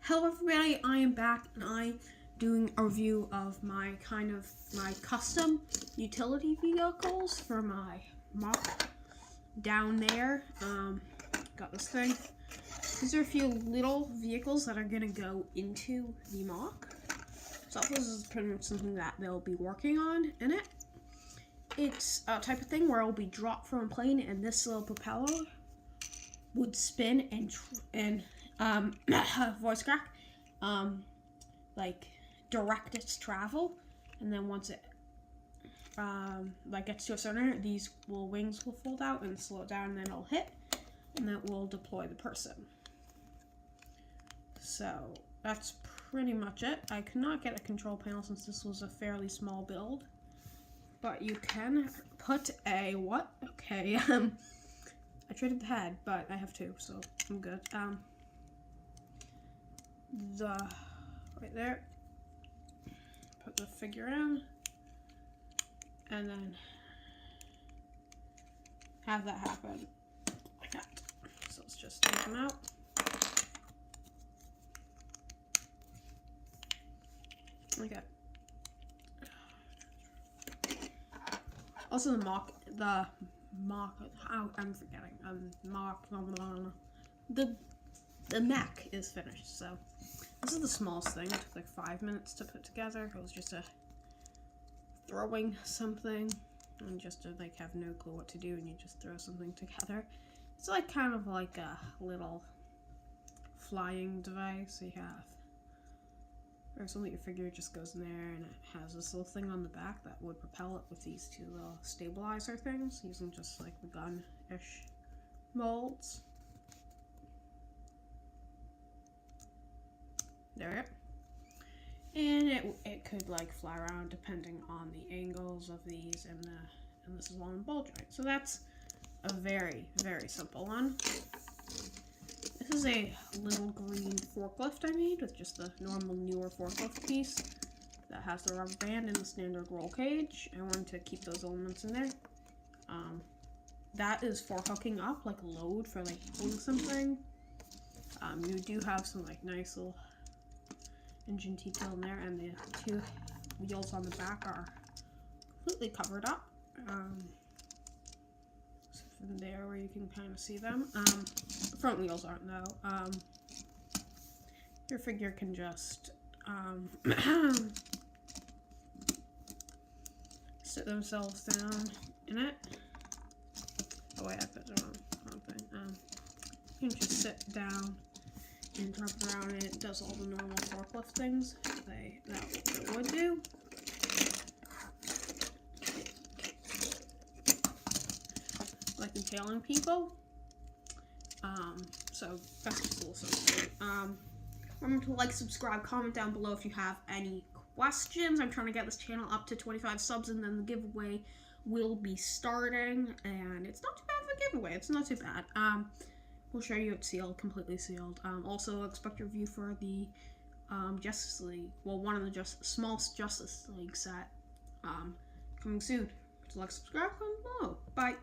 Hello everybody, I am back and I'm doing a review of my custom utility vehicles for my mock down there. Got this thing. These are a few little vehicles that are gonna go into the mock. So this is pretty much something that they'll be working on in it. It's a type of thing where it'll be dropped from a plane and this little propeller would spin and voice crack, like direct its travel, and then once it gets to a certain, these wings will fold out and slow it down, and then it'll hit, and that will deploy the person. So that's pretty much it. I could not get a control panel since this was a fairly small build, but you can put a what? Okay, I traded the head, but I have two, so I'm good. Right there, put the figure in, and then have that happen like that. So let's just take them out. Like that. Also the mech is finished, so this is the smallest thing. It took like 5 minutes to put together. It was just throwing something and just to like have no clue what to do, and you just throw something together. It's like kind of like a little flying device. You have, or something, your figure just goes in there, and it has this little thing on the back that would propel it with these two little stabilizer things, using just like the gun-ish molds. There we go. And it could like fly around depending on the angles of these, and this is long ball joint. So that's a very, very simple one. This is a little green forklift I made with just the normal newer forklift piece that has the rubber band and the standard roll cage. I wanted to keep those elements in there. That is for hooking up like a load for like pulling something. You do have some like nice little engine detail in there, and the two wheels on the back are completely covered up. So from there where you can kind of see them. The front wheels aren't though. Your figure can just sit themselves down in it. Oh wait, I put the wrong thing. You can just sit down and jump around, and it does all the normal forklift things that it would do. Like impaling people. So that's just a little something. Remember to like, subscribe, comment down below if you have any questions. I'm trying to get this channel up to 25 subs, and then the giveaway will be starting. And it's not too bad of a giveaway. It's not too bad. We'll show you it's sealed, completely sealed. Also expect a review for the Justice League. Well, one of the smallest Justice League set coming soon. So like, subscribe, comment below. Bye.